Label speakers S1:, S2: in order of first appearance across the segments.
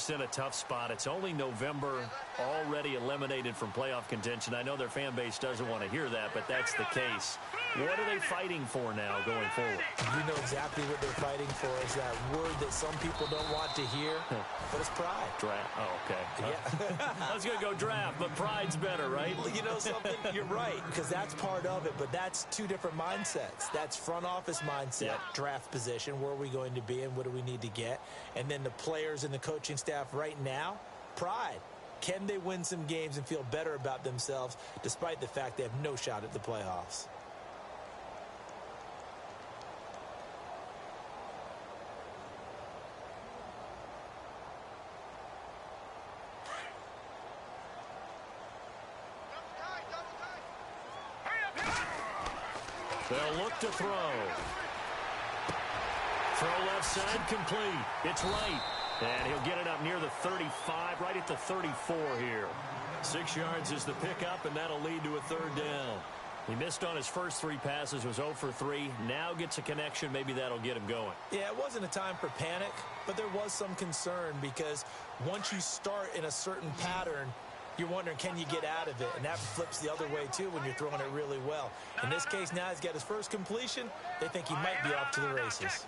S1: Bucs in a tough spot. It's only November, already eliminated from playoff contention. I know their fan base doesn't want to hear that, but that's the case. What are they fighting for now going forward?
S2: You know exactly what they're fighting for is that word that some people don't want to hear, but it's pride.
S1: Draft. Oh, okay.
S2: Yeah.
S1: I was going to go draft, but pride's better, right?
S2: Well, you know something? You're right, because that's part of it, but that's two different mindsets. That's front office mindset, draft position, where are we going to be and what do we need to get? And then the players and the coaching staff right now, pride. Can they win some games and feel better about themselves despite the fact they have no shot at the playoffs?
S1: They'll look to throw. Throw left side, complete. It's right. And he'll get it up near the 35, right at the 34 here. 6 yards is the pickup, and that'll lead to a third down. He missed on his first 3 passes, was 0 for 3. Now gets a connection. Maybe that'll get him going.
S2: Yeah, it wasn't a time for panic, but there was some concern because once you start in a certain pattern, you're wondering, can you get out of it? And that flips the other way, too, when you're throwing it really well. In this case, now he's got his first completion. They think he might be off to the races.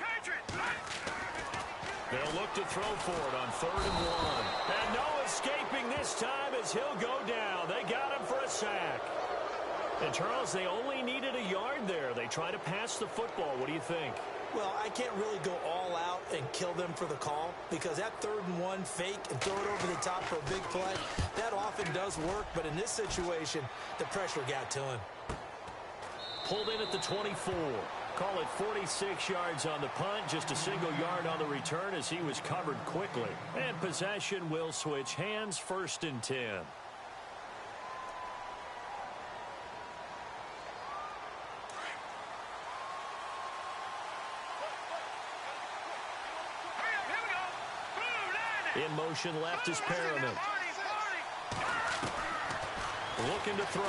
S1: They'll look to throw for it on 3rd and 1. And no escaping this time as he'll go down. They got him for a sack. And, Charles, they only needed a yard there. They try to pass the football. What do you think?
S2: Well, I can't really go all out and kill them for the call because that 3rd and 1 fake and throw it over the top for a big play, that often does work. But in this situation, the pressure got to him.
S1: Pulled in at the 24. Call it 46 yards on the punt, just a single yard on the return as he was covered quickly. And possession will switch hands, 1st and 10. In motion left is Perriman. Looking to throw.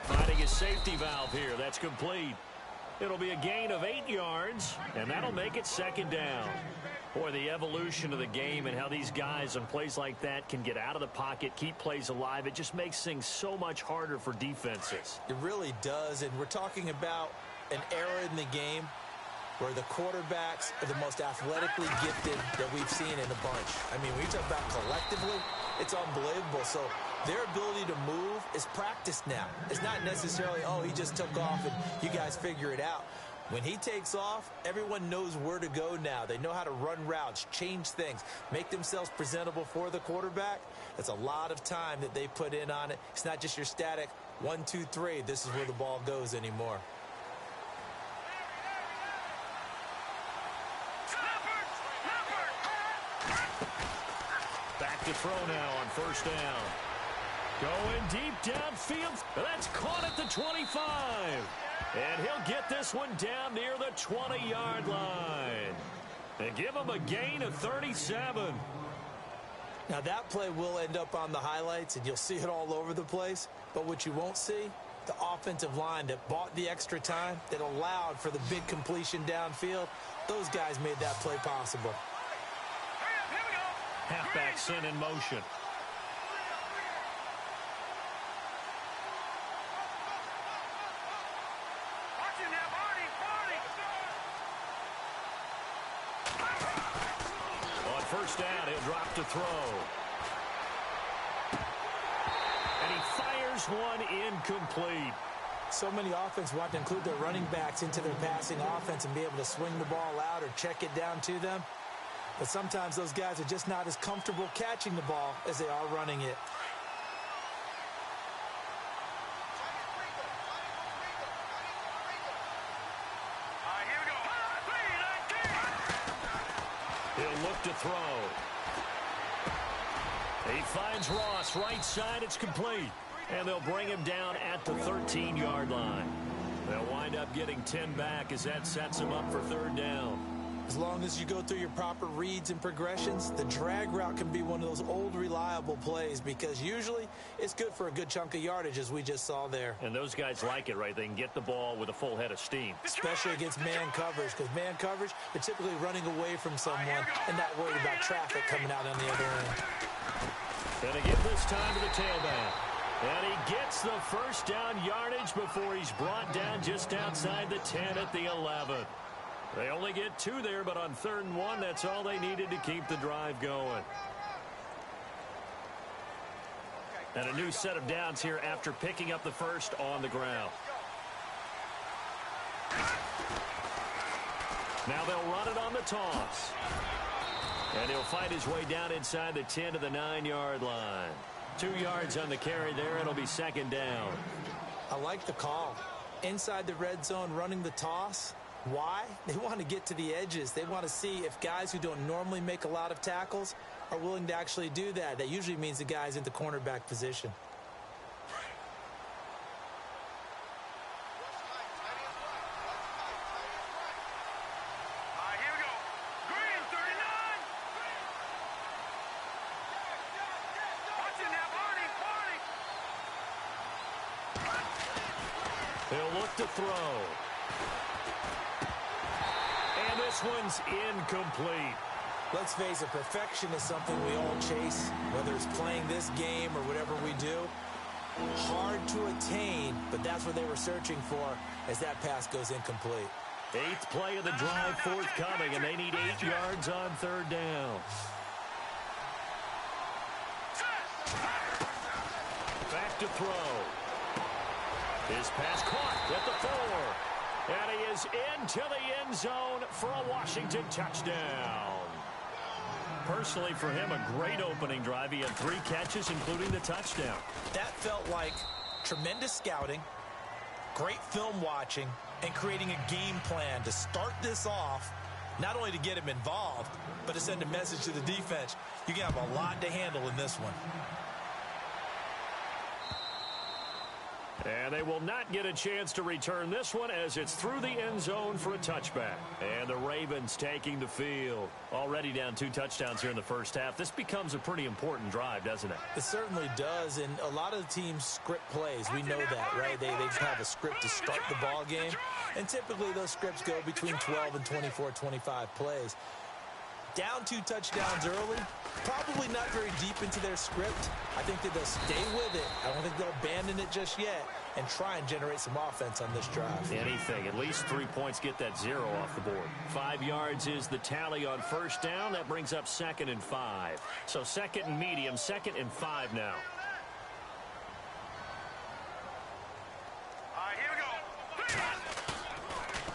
S1: Finding his safety valve here. That's complete. It'll be a gain of 8 yards, and that'll make it 2nd down. Boy, the evolution of the game and how these guys on plays like that can get out of the pocket, keep plays alive, it just makes things so much harder for defenses.
S2: It really does, and we're talking about an era in the game where the quarterbacks are the most athletically gifted that we've seen in a bunch. I mean, when you talk about collectively, it's unbelievable. So their ability to move is practiced now. It's not necessarily, oh, he just took off and you guys figure it out. When he takes off, everyone knows where to go now. They know how to run routes, change things, make themselves presentable for the quarterback. That's a lot of time that they put in on it. It's not just your static 1, 2, 3. This is where the ball goes anymore.
S1: Back to throw now on 1st down. Going deep downfield. That's caught at the 25. And he'll get this one down near the 20-yard line. And give him a gain of 37.
S2: Now, that play will end up on the highlights, and you'll see it all over the place. But what you won't see, the offensive line that bought the extra time, that allowed for the big completion downfield, those guys made that play possible.
S1: Halfback sent in motion. On 1st down, he'll drop to throw. And he fires one incomplete.
S2: So many offenses want to include their running backs into their passing offense and be able to swing the ball out or check it down to them. But sometimes those guys are just not as comfortable catching the ball as they are running it.
S1: He'll look to throw. He finds Ross right side. It's complete. And they'll bring him down at the 13-yard line. They'll wind up getting 10 back as that sets him up for 3rd down.
S2: As long long as you go through your proper reads and progressions, the drag route can be one of those old reliable plays because usually it's good for a good chunk of yardage as we just saw there.
S1: And those guys like it, right? They can get the ball with a full head of steam.
S2: Especially against man coverage, because man coverage, they're typically running away from someone and not worried about traffic coming out on the other end.
S1: Gonna give this time to the tailback. And he gets the first down yardage before he's brought down just outside the 10 at the 11. They only get 2 there, but on 3rd and 1, that's all they needed to keep the drive going. And a new set of downs here after picking up the first on the ground. Now they'll run it on the toss. And he'll find his way down inside the 10 to the 9-yard line. 2 yards on the carry there. It'll be 2nd down.
S2: I like the call. Inside the red zone running the toss. Why? They want to get to the edges. They want to see if guys who don't normally make a lot of tackles are willing to actually do that. That usually means the guy's in the cornerback position.
S3: Here we go. Green, 39. Watching that, Barney.
S1: He'll look to throw. And this one's incomplete.
S2: Let's face it, perfection is something we all chase, whether it's playing this game or whatever we do. Hard to attain, but that's what they were searching for as that pass goes incomplete.
S1: 8th play of the drive forthcoming, and they need 8 yards on 3rd down. Back to throw. His pass caught at the 4. And he is into the end zone for a Washington touchdown. Personally, for him, a great opening drive. He had 3 catches, including the touchdown.
S2: That felt like tremendous scouting, great film watching, and creating a game plan to start this off, not only to get him involved, but to send a message to the defense. You can have a lot to handle in this one.
S1: And they will not get a chance to return this one as it's through the end zone for a touchback. And the Ravens taking the field. Already down 2 touchdowns here in the first half. This becomes a pretty important drive, doesn't it?
S2: It certainly does, and a lot of the teams script plays. We know that, right? They have a script to start the ball game, and typically those scripts go between 12 and 24, 25 plays. Down 2 touchdowns early, probably not very deep into their script. I think that they'll stay with it. I don't think they'll abandon it just yet and try and generate some offense on this drive.
S1: Anything. At least 3 points get that 0 off the board. 5 yards is the tally on first down. That brings up 2nd and 5. So 2nd and medium, 2nd and 5 now.
S3: Here we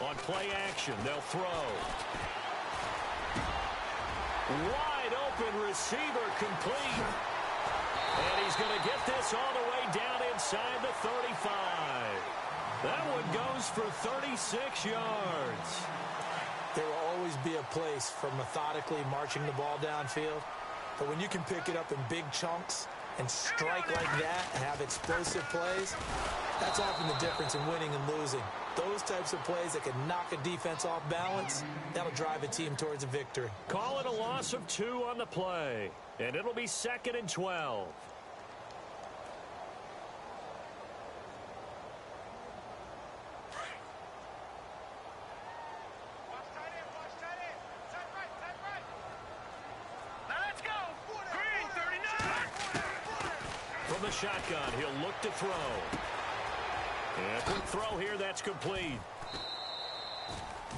S3: go.
S1: On play action, they'll throw. Wide open receiver complete. And he's going to get this all the way down inside the 35. That one goes for 36 yards.
S2: There will always be a place for methodically marching the ball downfield. But when you can pick it up in big chunks and strike like that and have explosive plays, that's often the difference in winning and losing. Those types of plays that can knock a defense off balance, that'll drive a team towards a victory.
S1: Call it a loss of 2 on the play. And it'll be 2nd and 12. From the shotgun, he'll look to throw. And a quick throw here, that's complete.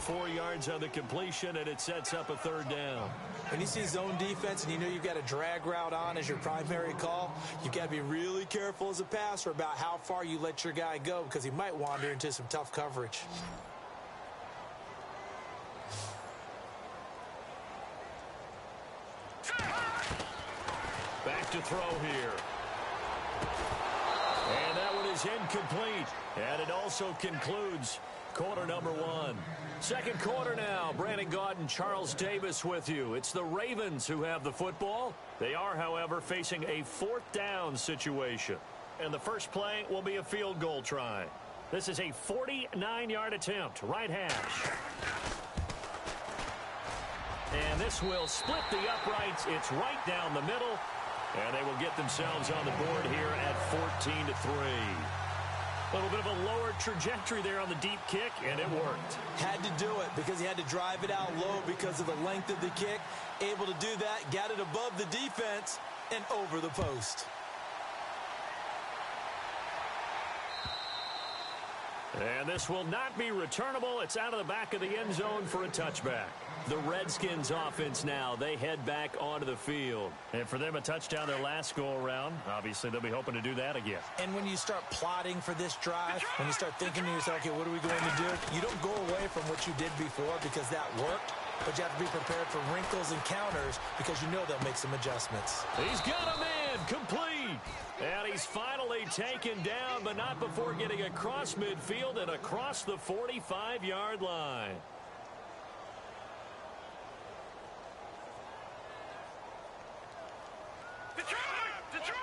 S1: 4 yards on the completion, and it sets up a 3rd down.
S2: When you see zone defense and you know you've got a drag route on as your primary call, you've got to be really careful as a passer about how far you let your guy go because he might wander into some tough coverage.
S1: Back to throw here. And that one is incomplete. And it also concludes quarter number 1. Second quarter now. Brandon Gaud and Charles Davis with you. It's the Ravens who have the football. They are, however, facing a 4th down situation. And the first play will be a field goal try. This is a 49-yard attempt. Right hash. And this will split the uprights. It's right down the middle. And they will get themselves on the board here at 14-3. A little bit of a lower trajectory there on the deep kick, and it worked.
S2: Had to do it because he had to drive it out low because of the length of the kick. Able to do that, got it above the defense, and over the post.
S1: And this will not be returnable. It's out of the back of the end zone for a touchback. The Redskins offense now, they head back onto the field. And for them, a touchdown their last go-around. Obviously, they'll be hoping to do that again.
S2: And when you start plotting for this drive, when you start thinking to yourself, okay, what are we going to do? You don't go away from what you did before because that worked. But you have to be prepared for wrinkles and counters because you know they'll make some adjustmts.
S1: He's got him in, complete. And he's finally taken down, but not before getting across midfield and across the 45-yard line.
S3: Detroit!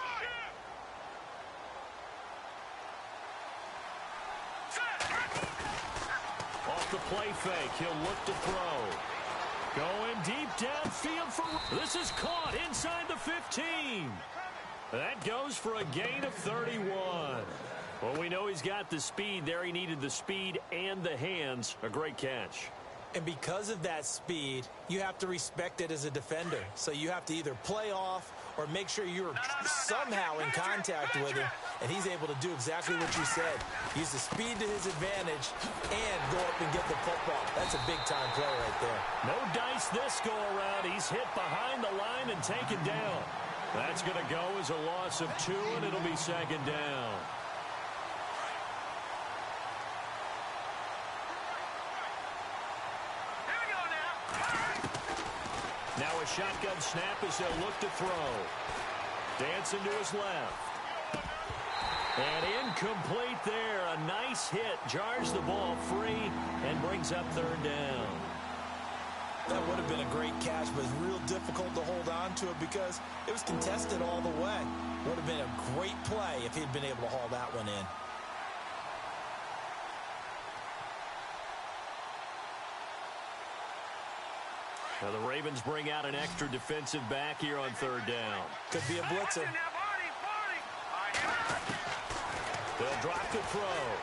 S1: Off the play fake, he'll look to throw. Going deep downfield for... This is caught inside the 15. That goes for a gain of 31. Well, we know he's got the speed there. He needed the speed and the hands. A great catch.
S2: And because of that speed, you have to respect it as a defender. So you have to either play off or make sure you're somehow in contact with him. And he's able to do exactly what you said. Use the speed to his advantage and go up and get the football. That's a big-time play right there.
S1: No dice this go-around. He's hit behind the line and taken down. That's going to go as a loss of 2, and it'll be second down. Now a shotgun snap as they'll look to throw. Dancing to his left. And incomplete there. A nice hit. Jars the ball free and brings up third down.
S2: That would have been a great catch, but it's real difficult to hold on to it because it was contested all the way. Would have been a great play if he'd been able to haul that one in.
S1: Now the Ravens bring out an extra defensive back here on third down.
S2: Could be a blitzer.
S1: They'll drop the throw.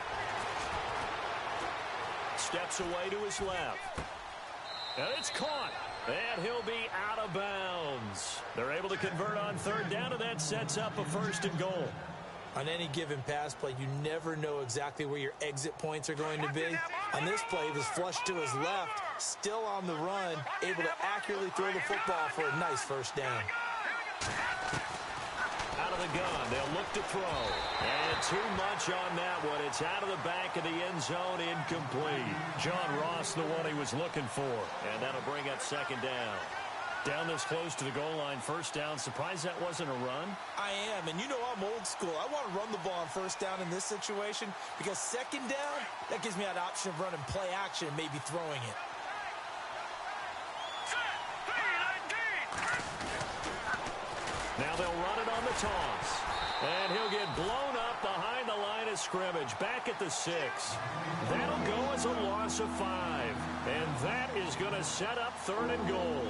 S1: Steps away to his left. And it's caught. And he'll be out of bounds. They're able to convert on third down, and that sets up a 1st and goal.
S2: On any given pass play, you never know exactly where your exit points are going to be. On this play, he was flushed to his left, still on the run, able to accurately throw the football for a nice 1st down.
S1: Out of the gun, they'll look to throw. And too much on that one. It's out of the back of the end zone, incomplete. John Ross, the one he was looking for. And that'll bring up second down. Down this close to the goal line, 1st down. Surprised that wasn't a run?
S2: I am, and you know I'm old school. I want to run the ball on 1st down in this situation because 2nd down, that gives me an option of running play action and maybe throwing it.
S1: Now they'll run it on the toss. And he'll get blown up behind the line of scrimmage, back at the 6. That'll go as a loss of 5. And that is going to set up 3rd and goal.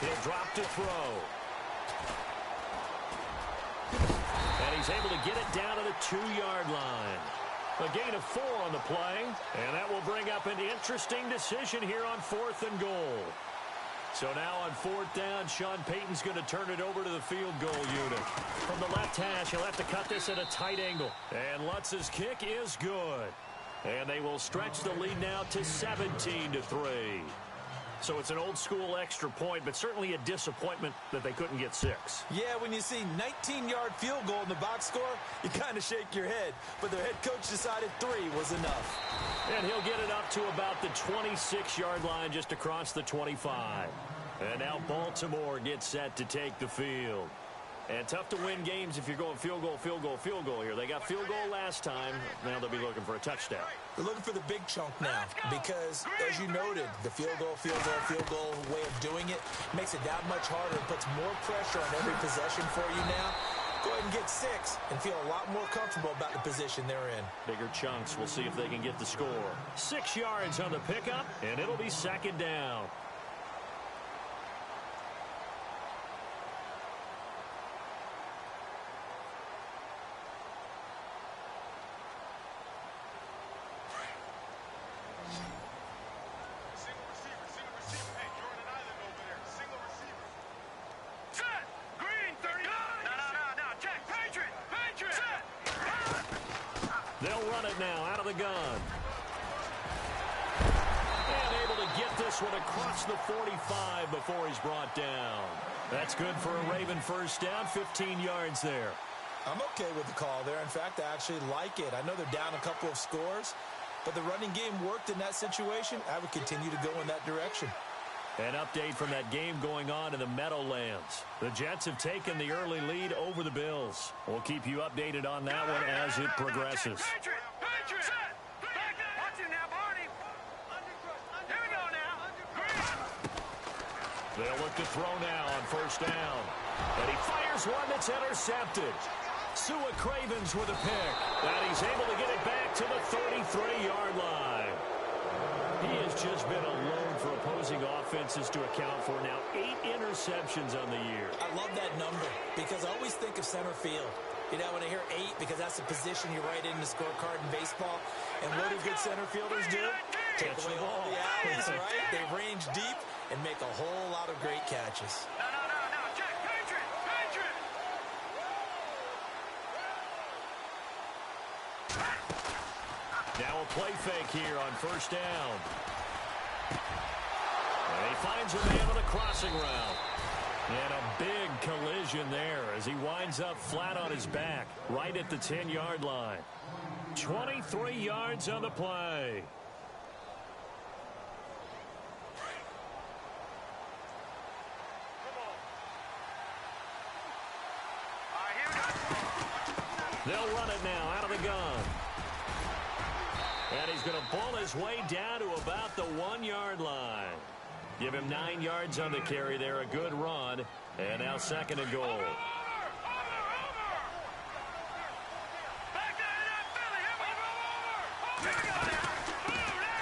S1: He'll drop to throw. And he's able to get it down to the 2-yard line. A gain of 4 on the play. And that will bring up an interesting decision here on 4th and goal. So now on 4th down, Sean Payton's going to turn it over to the field goal unit. From the left hash, he'll have to cut this at a tight angle. And Lutz's kick is good. And they will stretch the lead now to 17-3. So it's an old-school extra point, but certainly a disappointment that they couldn't get 6.
S2: Yeah, when you see 19-yard field goal in the box score, you kind of shake your head. But their head coach decided 3 was enough.
S1: And he'll get it up to about the 26-yard line, just across the 25. And now Baltimore gets set to take the field. And tough to win games if you're going field goal, field goal, field goal here. They got field goal last time. Now they'll be looking for a touchdown.
S2: They're looking for the big chunk now because, as you noted, the field goal way of doing it makes it that much harder and puts more pressure on every possession for you now. Go ahead and get 6 and feel a lot more comfortable about the position they're in.
S1: Bigger chunks. We'll see if they can get the score. 6 yards on the pickup, and it'll be second down. They'll run it now out of the gun. And able to get this one across the 45 before he's brought down. That's good for a Raven first down, 15 yards there.
S2: I'm okay with the call there. In fact, I actually like it. I know they're down a couple of scores, but the running game worked in that situation. I would continue to go in that direction.
S1: An update from that game going on in the Meadowlands. The Jets have taken the early lead over the Bills. We'll keep you updated on that one as it progresses. They'll look to throw now on first down. And he fires one that's intercepted. Sua Cravens with a pick. And he's able to get it back to the 33-yard line. He has just been alone for opposing offenses to account for now 8 interceptions on the year.
S2: I love that number because I always think of center field. You know, when I hear 8, because that's the position you write in the scorecard in baseball. And what do good center fielders do? Take away all the alleys, right? They range deep and make a whole lot of great catches.
S3: No, Jack, Patriot!
S1: Now a play fake here on first down. And he finds a man on a crossing route. And a big collision there as he winds up flat on his back right at the 10-yard line. 23 yards on the play. They'll run it now out of the gun. And he's going to ball his way down to about the 1-yard line. Give him 9 yards on the carry there. A good run. And now second and goal.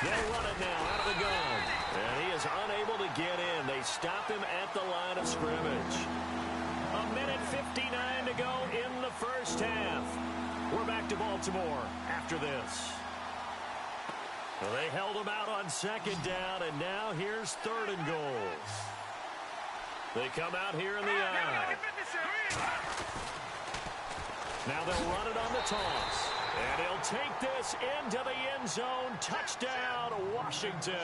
S1: They'll run it now out of the gun. And he is unable to get in. They stop him at the line of scrimmage. A minute 59 to go in the first half. We're back to Baltimore after this. Well, they held him out on second down, and now here's third and goal. They come out here in the eye. Now they'll run it on the toss. And he'll take this into the end zone. Touchdown, Washington.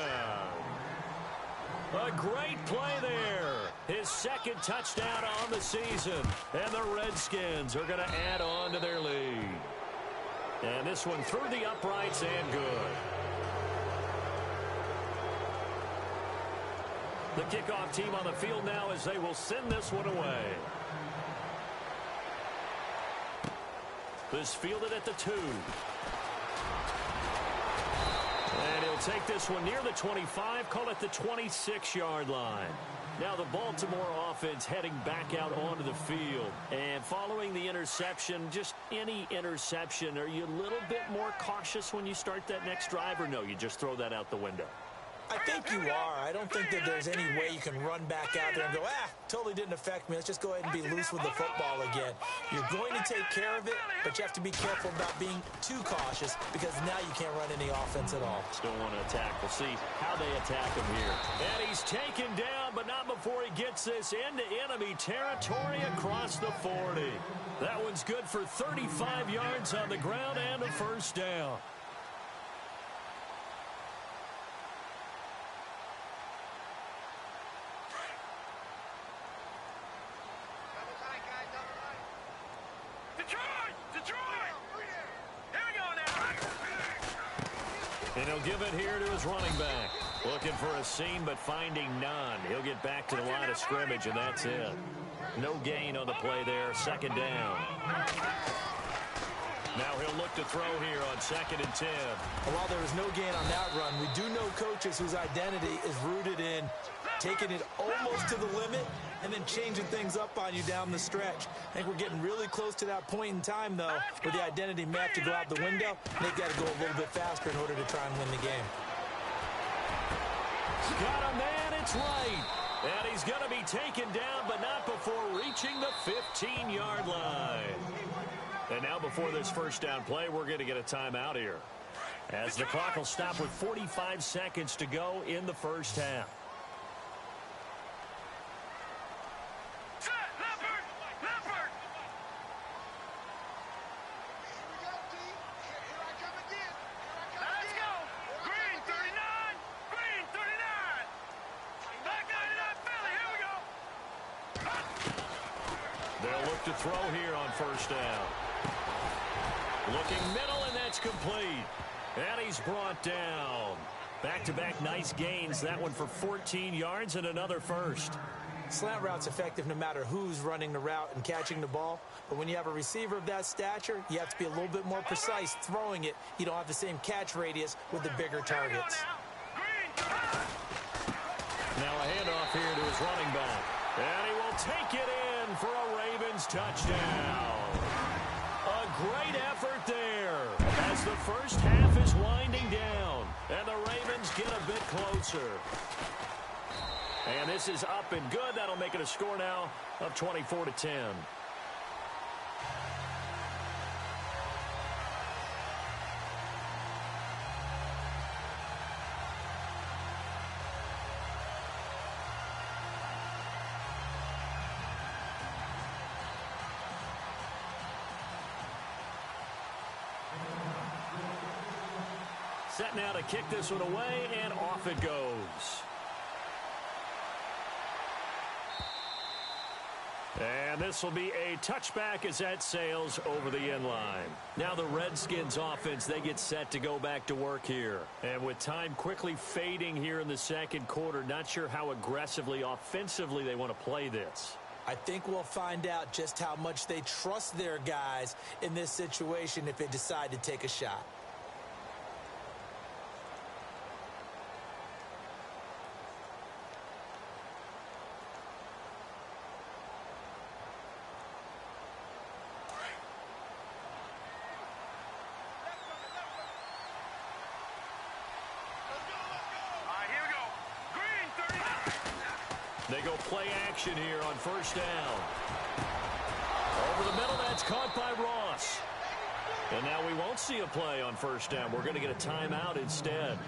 S1: A great play there. His second touchdown on the season. And the Redskins are going to add on to their lead. And this one through the uprights and good. The kickoff team on the field now as they will send this one away. This fielded at the 2. And he'll take this one near the 25, call it the 26-yard line. Now the Baltimore offense heading back out onto the field. And following the interception, just any interception, are you a little bit more cautious when you start that next drive, or no, you just throw that out the window?
S2: I think you are. I don't think that there's any way you can run back out there and go, totally didn't affect me. Let's just go ahead and be loose with the football again. You're going to take care of it, but you have to be careful about being too cautious because now you can't run any offense at all.
S1: Still want to attack. We'll see how they attack him here. And he's taken down, but not before he gets this into enemy territory across the 40. That one's good for 35 yards on the ground and a first down. And he'll give it here to his running back. Looking for a seam, but finding none. He'll get back to the line of scrimmage, and that's it. No gain on the play there, second down. Now he'll look to throw here on 2nd and 10.
S2: While there was no gain on that run, we do know coaches whose identity is rooted in taking it almost to the limit and then changing things up on you down the stretch. I think we're getting really close to that point in time, though, where the identity may have to go out the window, and they've got to go a little bit faster in order to try and win the game.
S1: Got a man, it's right. And he's going to be taken down, but not before reaching the 15-yard line. And now before this first down play, we're going to get a timeout here, as the clock will stop with 45 seconds to go in the first half. To throw here on first down. Looking middle, and that's complete. And he's brought down. Back-to-back nice gains. That one for 14 yards and another first.
S2: Slant route's effective no matter who's running the route and catching the ball. But when you have a receiver of that stature, you have to be a little bit more precise throwing it. You don't have the same catch radius with the bigger targets.
S1: Now a handoff here to his running back. And he will take it in for a Ravens touchdown. A great effort there as the first half is winding down. And the Ravens get a bit closer. And this is up and good. That'll make it a score now of 24-10. Set now to kick this one away, and off it goes. And this will be a touchback as that sails over the end line. Now the Redskins offense, they get set to go back to work here. And with time quickly fading here in the second quarter, not sure how aggressively, offensively they want to play this.
S2: I think we'll find out just how much they trust their guys in this situation if they decide to take a shot.
S1: They go play action here on first down. Over the middle, that's caught by Ross. And now we won't see a play on first down. We're going to get a timeout instead,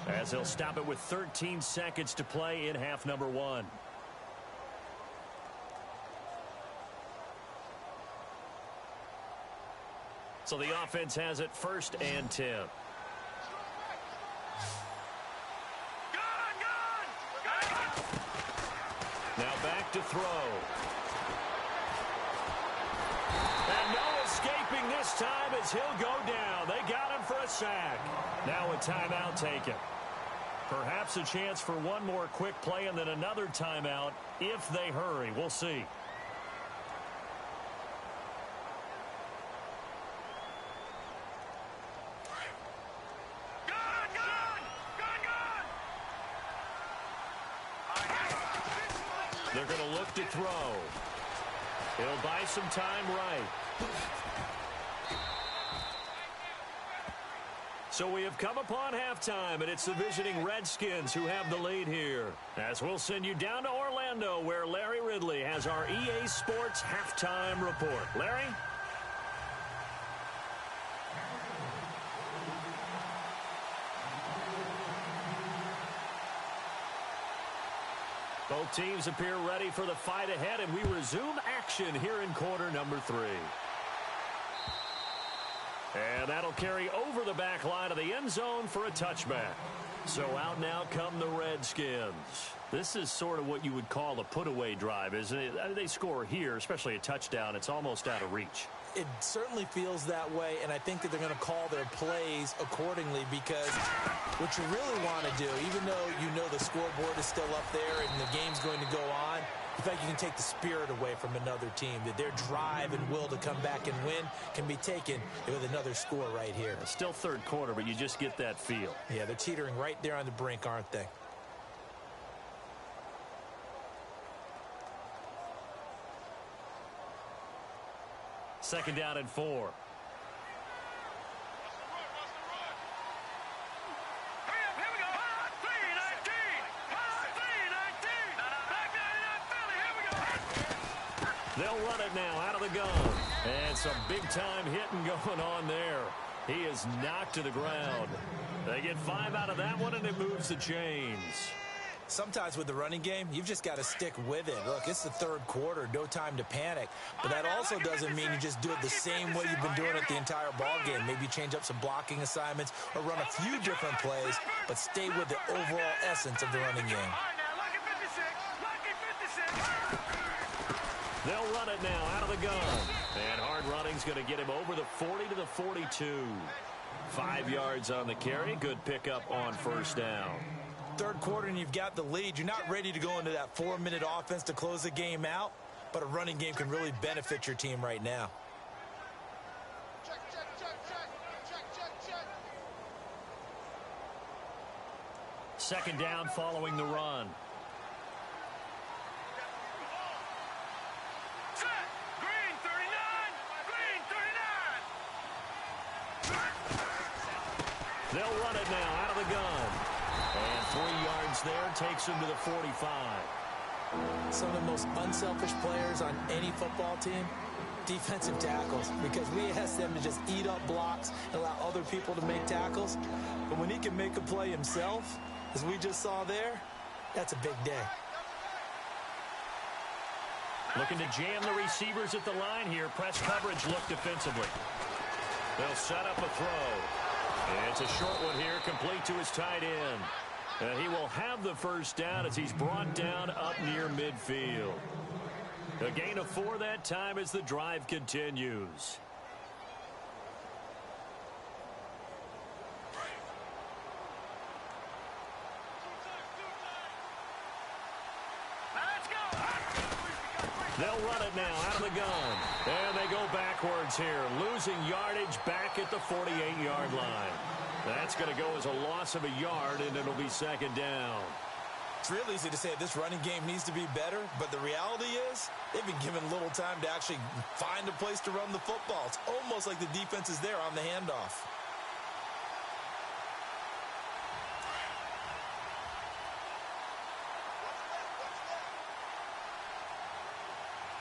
S1: as they'll stop it with 13 seconds to play in half number one. So the offense has it 1st and 10. Now back to throw. And no escaping this time as he'll go down. They got him for a sack. Now a timeout taken. Perhaps a chance for one more quick play and then another timeout if they hurry. We'll see. They're going to look to throw. He'll buy some time right. So we have come upon halftime, and it's the visiting Redskins who have the lead here. As we'll send you down to Orlando, where Larry Ridley has our EA Sports halftime report. Larry? Both teams appear ready for the fight ahead, and we resume action here in quarter number 3. And that'll carry over the back line of the end zone for a touchback. So out now come the Redskins. This is sort of what you would call a put-away drive, isn't it? They score here, especially a touchdown. It's almost out of reach.
S2: It certainly feels that way, and I think that they're going to call their plays accordingly, because what you really want to do, even though you know the scoreboard is still up there and the game's going to go on, the fact you can take the spirit away from another team, that their drive and will to come back and win can be taken with another score right here.
S1: Still third quarter, but you just get that feel.
S2: Yeah, they're teetering right there on the brink, aren't they?
S1: Second down and 4.
S3: Here we go. 3-19. 3-19. Back 99 Philly. Here we go.
S1: They'll run it now out of the gun. And some big-time hitting going on there. He is knocked to the ground. They get 5 out of that one, and it moves the chains.
S2: Sometimes with the running game, you've just got to stick with it. Look, it's the third quarter, no time to panic. But that also doesn't mean you just do it the same way you've been doing it the entire ball game. Maybe change up some blocking assignments or run a few different plays, but stay with the overall essence of the running game.
S3: All right, now, lucky 56. Lucky 56.
S1: They'll run it now out of the gun. And hard running's going to get him over the 40 to the 42. 5 yards on the carry. Good pickup on first down.
S2: Third quarter and you've got the lead. You're not ready to go into that 4-minute offense to close the game out, but a running game can really benefit your team right now.
S1: Second down following the run.
S3: Set. Green 39. Green 39.
S1: They'll run it now out of the gun. And 3 yards there takes him to the 45.
S2: Some of the most unselfish players on any football team, defensive tackles, because we ask them to just eat up blocks and allow other people to make tackles. But when he can make a play himself, as we just saw there, that's a big day.
S1: Looking to jam the receivers at the line here. Press coverage look defensively. They'll set up a throw. And it's a short one here, complete to his tight end. And he will have the first down as he's brought down up near midfield. A gain of 4 that time as the drive continues.
S3: Let's go.
S1: They'll run it now out of the gun. And they go backwards here, losing yardage back at the 48-yard line. That's going to go as a loss of a yard, and it'll be second down.
S2: It's real easy to say this running game needs to be better, but the reality is they've been given little time to actually find a place to run the football. It's almost like the defense is there on the handoff.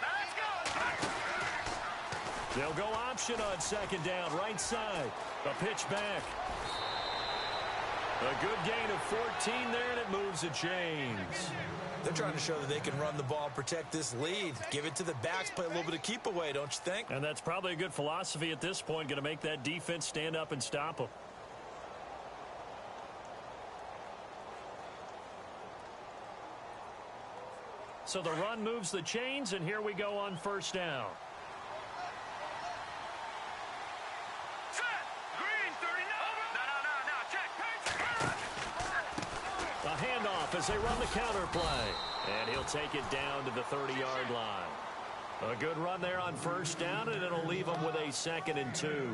S3: Let's go.
S1: They'll go option on second down, right side. A pitch back. A good gain of 14 there, and it moves the chains.
S2: They're trying to show that they can run the ball, protect this lead. Give it to the backs, play a little bit of keep away, don't you think?
S1: And that's probably a good philosophy at this point, going to make that defense stand up and stop them. So the run moves the chains, and here we go on first down.
S3: Set. Green 39. No. Check.
S1: A handoff as they run the counter play. And he'll take it down to the 30-yard line. A good run there on first down, and it'll leave them with a 2nd and 2.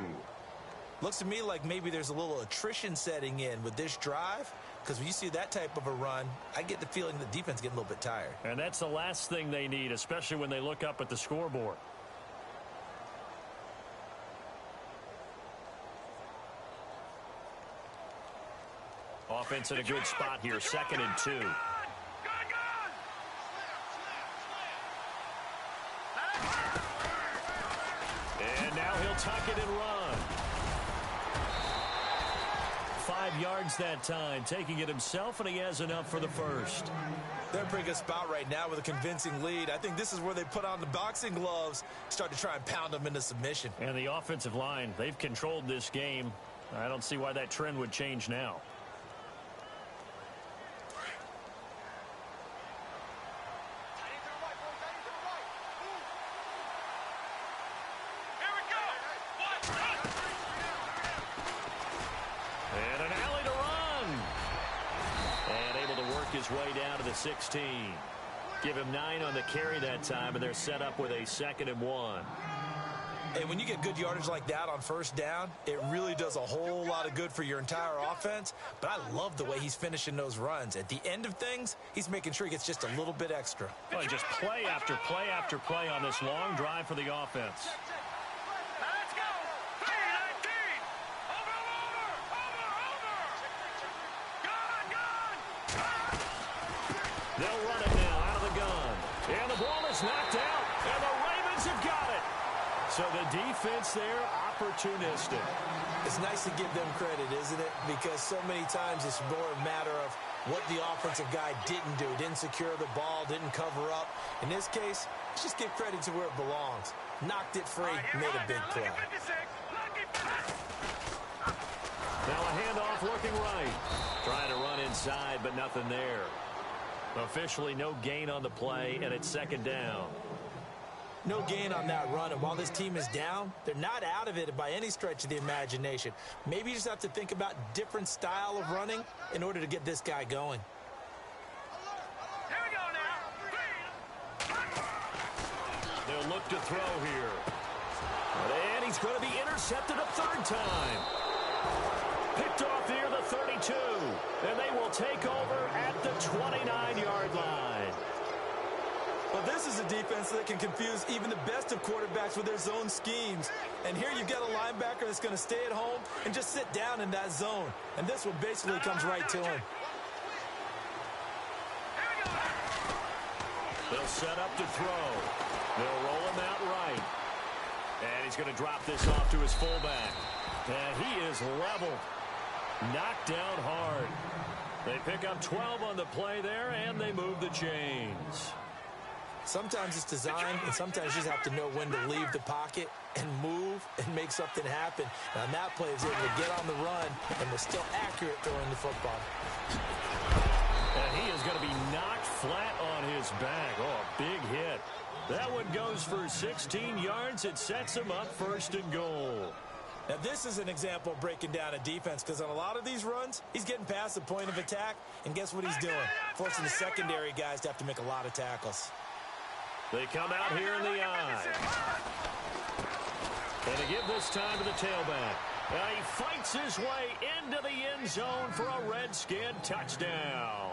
S2: Looks to me like maybe there's a little attrition setting in with this drive, because when you see that type of a run, I get the feeling the defense getting a little bit tired.
S1: And that's the last thing they need, especially when they look up at the scoreboard. Offense in a good spot here, 2nd and 2.
S3: Good.
S1: And now he'll tuck it and run. 5 yards that time, taking it himself, and he has enough for the first.
S2: They're in a pretty good spot right now with a convincing lead. I think this is where they put on the boxing gloves, start to try and pound them into submission.
S1: And the offensive line, they've controlled this game. I don't see why that trend would change now.
S3: Here we go.
S1: his way down to the 16. Give him 9 on the carry that time, and they're set up with a 2nd and 1.
S2: And when you get good yardage like that on first down, it really does a whole lot of good for your entire offense. But I love the way he's finishing those runs. At the end of things, he's making sure he gets just a little bit extra.
S1: Well, just play after play after play on this long drive for the offense.
S3: Let's go. 319. Over. Gun.
S1: They'll run it now out of the gun. And the ball is knocked out, and the Ravens have got it. So the defense there, opportunistic.
S2: It's nice to give them credit, isn't it? Because so many times it's more a matter of what the offensive guy didn't do. Didn't secure the ball, didn't cover up. In this case, let's just give credit to where it belongs. Knocked it free, made a big play.
S1: Now a handoff looking right. Trying to run inside, but nothing there. Officially no gain on the play, and it's 2nd down.
S2: No gain on that run, and while this team is down, they're not out of it by any stretch of the imagination. Maybe you just have to think about different style of running in order to get this guy going.
S3: Here we go now.
S1: They'll look to throw here. And he's going to be intercepted a 3rd time. Picked off near the 32, and they will take over at the 29-yard line.
S2: Well, this is a defense that can confuse even the best of quarterbacks with their zone schemes. And here you've got a linebacker that's going to stay at home and just sit down in that zone. And this one basically comes right to him.
S1: They'll set up to throw. They'll roll him out right. And he's going to drop this off to his fullback. And he is leveled. Knocked down hard. They pick up 12 on the play there, and they move the chains.
S2: Sometimes it's design, and sometimes you just have to know when to leave the pocket and move and make something happen. And on that play, he's able to get on the run and was still accurate throwing the football.
S1: And he is going to be knocked flat on his back. Oh, a big hit. That one goes for 16 yards. It sets him up 1st and goal.
S2: Now, this is an example of breaking down a defense because on a lot of these runs, he's getting past the point of attack, and guess what he's doing? Forcing the secondary guys to have to make a lot of tackles.
S1: They come out here in the eye. And they give this time to the tailback. He fights his way into the end zone for a Redskin touchdown.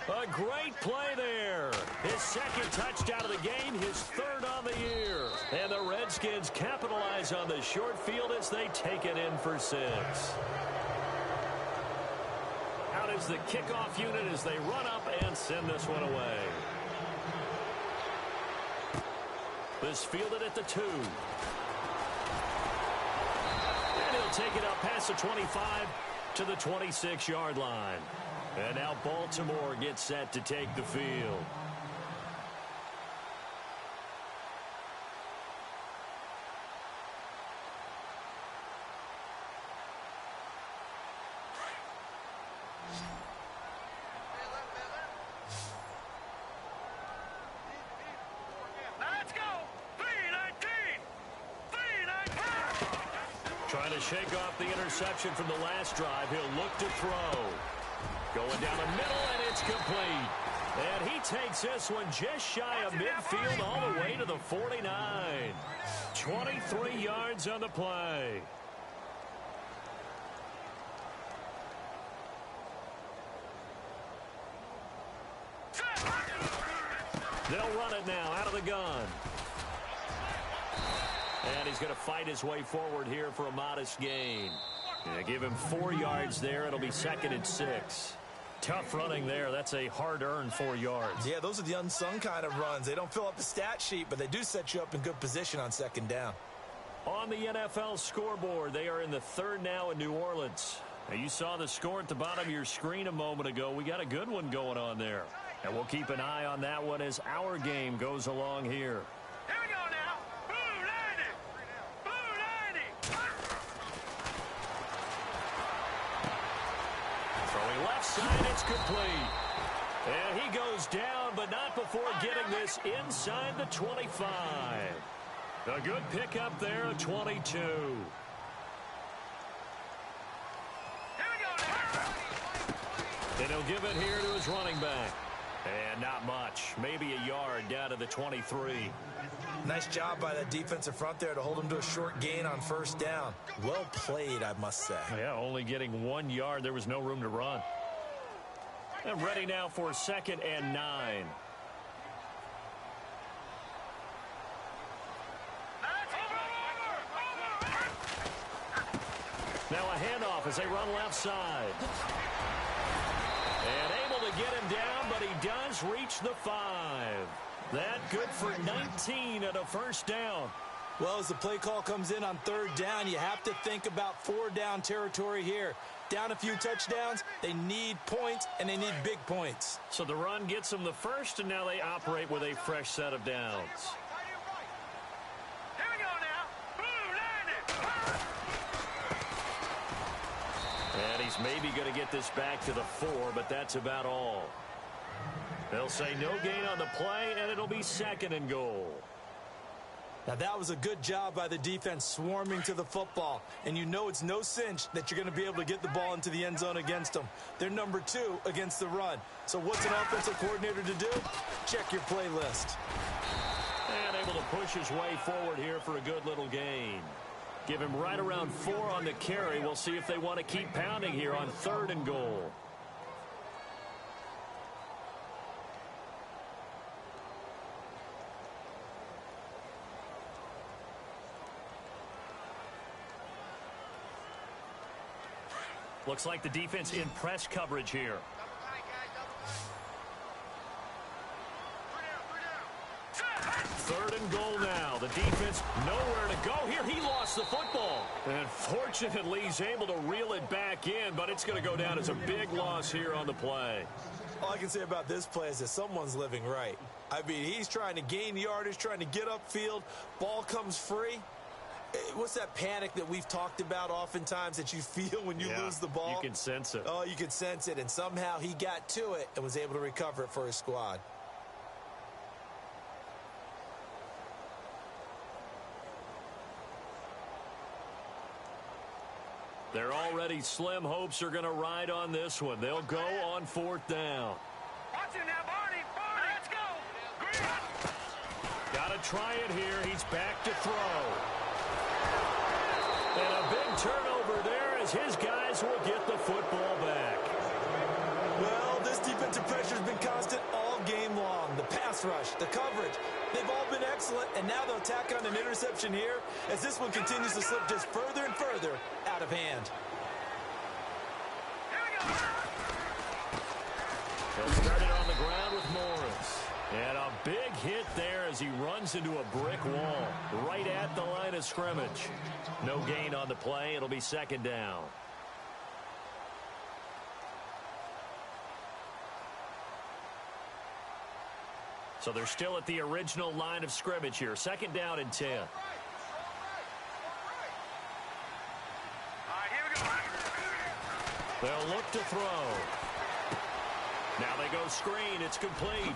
S1: A great play there. His 2nd touchdown of the game, his 3rd on the year. And the Redskins capitalize on the short field as they take it in for 6. Out is the kickoff unit as they run up and send this one away. This fielded at the 2. And he'll take it up past the 25 to the 26-yard line. And now Baltimore gets set to take the field. Trying to shake off the interception from the last drive. He'll look to throw. Going down the middle, and it's complete. And he takes this one just shy of midfield all the way to the 49. 23 yards on the play. They'll run it now out of the gun. And he's going to fight his way forward here for a modest gain. Yeah, give him 4 yards there. It'll be 2nd and 6. Tough running there. That's a hard-earned 4 yards.
S2: Yeah, those are the unsung kind of runs. They don't fill up the stat sheet, but they do set you up in good position on 2nd down.
S1: On the NFL scoreboard, they are in the 3rd now in New Orleans. Now, you saw the score at the bottom of your screen a moment ago. We got a good one going on there. And we'll keep an eye on that one as our game goes along here.
S3: Here we go now. Blue 90. Blue 90.
S1: Throwing left side, it's complete. And he goes down, but not before getting this inside the 25. A good pickup there, a 22. And he'll give it here to his running back. And not much. Maybe a yard down to the 23.
S2: Nice job by that defensive front there to hold him to a short gain on first down. Well played, I must say.
S1: Yeah, only getting 1 yard. There was no room to run. And ready now for 2nd and 9. Now a handoff as they run left side. And able to get him down, but he does reach the 5. That good for 19 and a first down.
S2: Well, as the play call comes in on 3rd down, you have to think about 4-down territory here. Down a few touchdowns, they need points, and they need big points.
S1: So the run gets them the first, and now they operate with a fresh set of downs.
S3: Here we go now. Boom, land it.
S1: And he's maybe going to get this back to the 4, but that's about all. They'll say no gain on the play, and it'll be 2nd and goal.
S2: Now, that was a good job by the defense swarming to the football. And you know it's no cinch that you're going to be able to get the ball into the end zone against them. They're number 2 against the run. So what's an offensive coordinator to do? Check your playlist.
S1: And able to push his way forward here for a good little gain. Give him right around 4 on the carry. We'll see if they want to keep pounding here on 3rd and goal. Looks like the defense in press coverage here. 3rd and goal now. The defense nowhere to go here. He lost the football. And fortunately, he's able to reel it back in, but it's going to go down as a big loss here on the play.
S2: All I can say about this play is that someone's living right. I mean, he's trying to gain yardage, trying to get upfield. Ball comes free. What's that panic that we've talked about oftentimes that you feel when you lose the ball?
S1: You can sense it.
S2: Oh, you can sense it. And somehow he got to it and was able to recover it for his squad.
S1: They're already slim hopes are going to ride on this one. They'll go on 4th down.
S3: Watch it now, Barney. Barney, let's go. Green.
S1: Got to try it here. He's back to throw. And a big turnover there as his guys will get the football back.
S2: Well, this defensive pressure has been constant all game long. The pass rush, the coverage, they've all been excellent, and now they'll tack on an interception here as this one continues to slip just further and further out of hand.
S3: Here we go.
S1: They'll start it on the ground with Morris. And a big hit there as he runs into a brick wall right at the line of scrimmage. No gain on the play. It'll be 2nd down. So they're still at the original line of scrimmage here. 2nd down and 10.
S3: All right, here we go.
S1: They'll look to throw. Now they go screen. It's complete.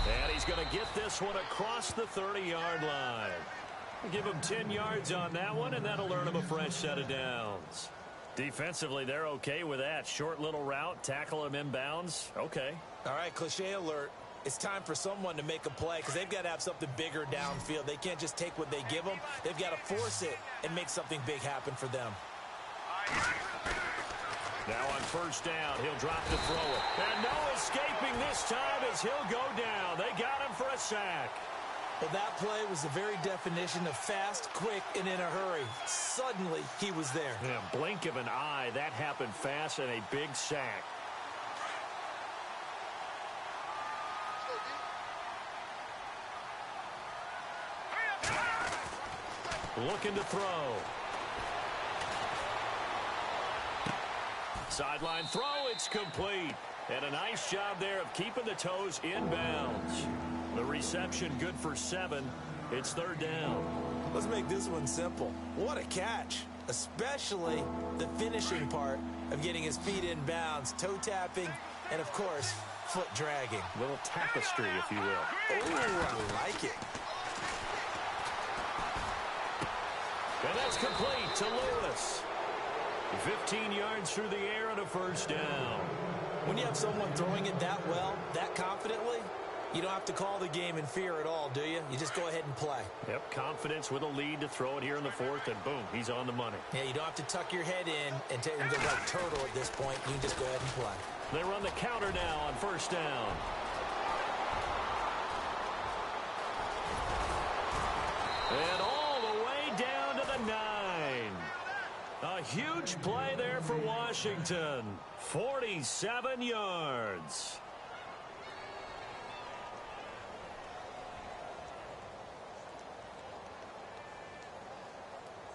S1: And he's going to get this one across the 30-yard line. Give him 10 yards on that one, and that'll earn him a fresh set of downs. Defensively, they're okay with that. Short little route, tackle him inbounds. Okay.
S2: All right, cliche alert. It's time for someone to make a play because they've got to have something bigger downfield. They can't just take what they give them. They've got to force it and make something big happen for them.
S1: Now on 1st down, he'll drop to throw it. And no escaping this time as he'll go down. They got him for a sack.
S2: Well, that play was the very definition of fast, quick, and in a hurry. Suddenly, he was there.
S1: Yeah, blink of an eye. That happened fast and a big sack. Looking to throw. Sideline throw, it's complete. And a nice job there of keeping the toes inbounds. The reception good for 7. It's 3rd down.
S2: Let's make this one simple. What a catch, especially the finishing part of getting his feet in bounds, toe tapping, and of course, foot dragging.
S1: A little tapestry, if you will.
S2: Oh, I like it.
S1: And that's complete to Lewis. 15 yards through the air and a 1st down.
S2: When you have someone throwing it that well, that confidently, you don't have to call the game in fear at all, do you? You just go ahead and play.
S1: Yep, confidence with a lead to throw it here in the fourth, and boom, he's on the money.
S2: Yeah, you don't have to tuck your head in and go like turtle at this point. You can just go ahead and play.
S1: They run the counter now on first down. And all the way down to the 9. A huge play there for Washington. 47 yards.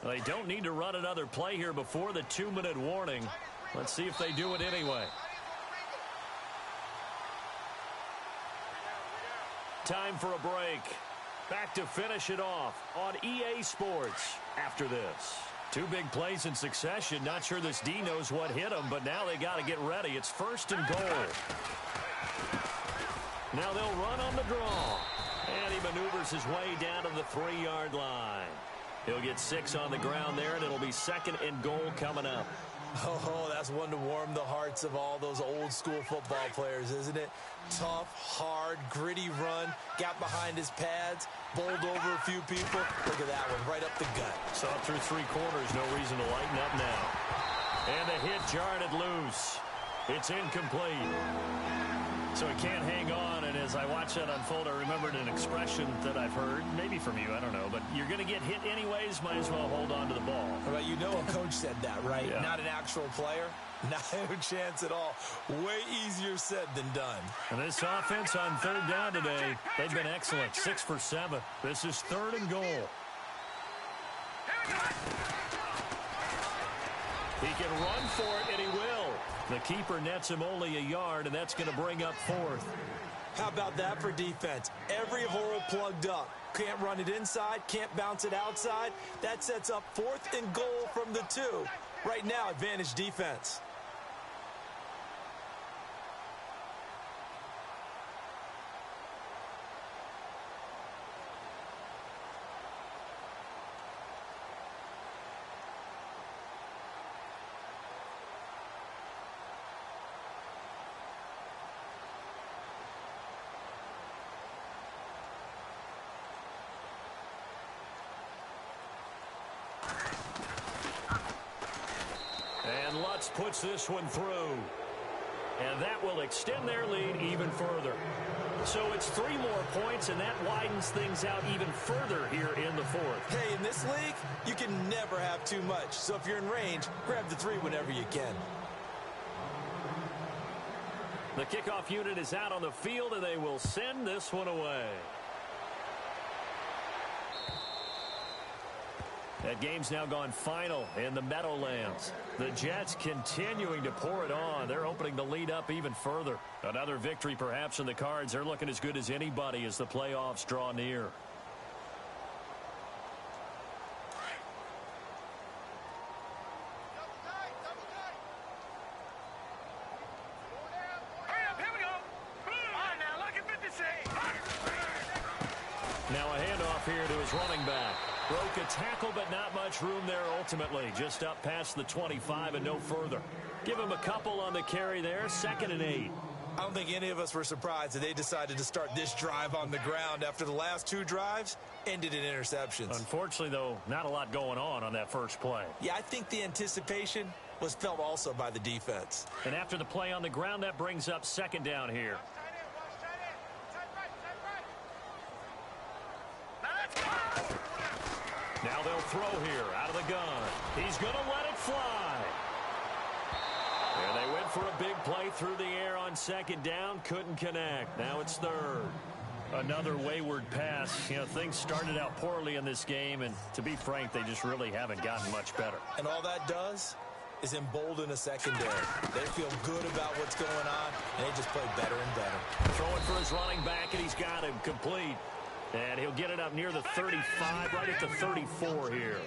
S1: They don't need to run another play here before the 2-minute warning. Let's see if they do it anyway. Time for a break. Back to finish it off on EA Sports after this. 2 big plays in succession. Not sure this D knows what hit him, but now they got to get ready. It's first and goal. Now they'll run on the draw. And he maneuvers his way down to the 3-yard line. He'll get 6 on the ground there, and it'll be second and goal coming up.
S2: Oh, that's one to warm the hearts of all those old-school football players, isn't it? Tough, hard, gritty run, got behind his pads, bowled over a few people. Look at that one, right up the gut.
S1: Saw it through 3 quarters, no reason to lighten up now. And the hit jarred it loose. It's incomplete. So he can't hang on, and as I watch that unfold, I remembered an expression that I've heard, maybe from you, I don't know, but you're going to get hit anyways, might as well hold on to the ball.
S2: Well, you know a coach said that, right?
S1: Yeah.
S2: Not an actual player. Not a chance at all. Way easier said than done.
S1: And this offense on third down today, they've been excellent. 6 for 7. This is third and goal. He can run for it, and he will. The keeper nets him only a yard, and that's going to bring up fourth.
S2: How about that for defense? Every hole plugged up. Can't run it inside, can't bounce it outside. That sets up fourth and goal from the 2. Right now, advantage defense.
S1: And Lutz puts this one through. And that will extend their lead even further. So it's 3 more points, and that widens things out even further here in the fourth.
S2: Hey, in this league, you can never have too much. So if you're in range, grab the 3 whenever you can.
S1: The kickoff unit is out on the field, and they will send this one away. That game's now gone final in the Meadowlands. The Jets continuing to pour it on. They're opening the lead up even further. Another victory perhaps in the cards. They're looking as good as anybody as the playoffs draw near. Now a handoff here to his running back. Broke a tackle, but not much room there ultimately. Just up past the 25 and no further. Give him a couple on the carry there. 2nd and 8.
S2: I don't think any of us were surprised that they decided to start this drive on the ground after the last 2 drives ended in interceptions.
S1: Unfortunately, though, not a lot going on that first play.
S2: Yeah, I think the anticipation was felt also by the defense.
S1: And after the play on the ground, that brings up 2nd down here. Now they'll throw here out of the gun. He's going to let it fly. And they went for a big play through the air on 2nd down. Couldn't connect. Now it's 3rd. Another wayward pass. You know, things started out poorly in this game, and to be frank, they just really haven't gotten much better.
S2: And all that does is embolden a secondary. They feel good about what's going on, and they just play better and better.
S1: Throwing for his running back, and he's got him complete. And he'll get it up near the 35, right at the 34 here.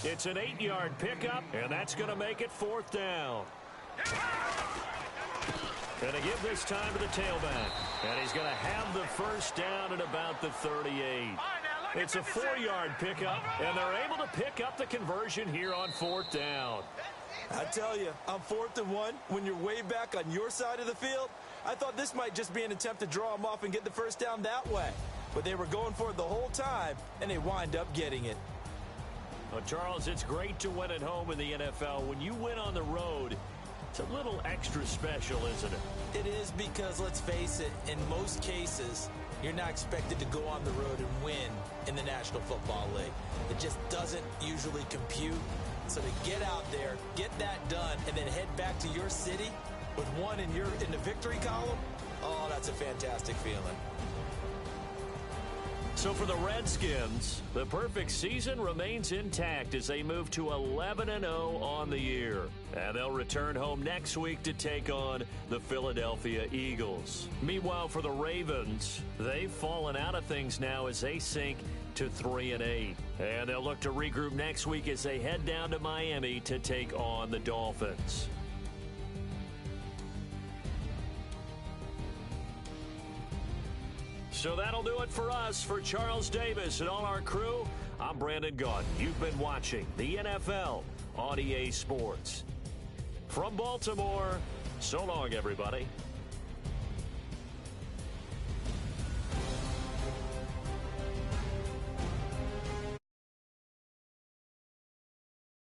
S1: It's an 8-yard pickup, and that's going to make it 4th down. Going to give this time to the tailback. And he's going to have the first down at about the 38. It's a 4-yard pickup, and they're able to pick up the conversion here on 4th down.
S2: I tell you, on 4th and 1, when you're way back on your side of the field, I thought this might just be an attempt to draw them off and get the first down that way. But they were going for it the whole time, and they wind up getting it.
S1: Well, Charles, it's great to win at home in the NFL. When you win on the road, it's a little extra special, isn't it?
S2: It is because, let's face it, in most cases, you're not expected to go on the road and win in the National Football League. It just doesn't usually compute. So to get out there, get that done, and then head back to your city with one in the victory column, oh, that's a fantastic feeling.
S1: So for the Redskins, the perfect season remains intact as they move to 11-0 on the year. And they'll return home next week to take on the Philadelphia Eagles. Meanwhile, for the Ravens, they've fallen out of things now as they sink to 3-8. And they'll look to regroup next week as they head down to Miami to take on the Dolphins. So that'll do it for us. For Charles Davis and all our crew, I'm Brandon Gaudin. You've been watching the NFL on EA Sports. From Baltimore, so long, everybody.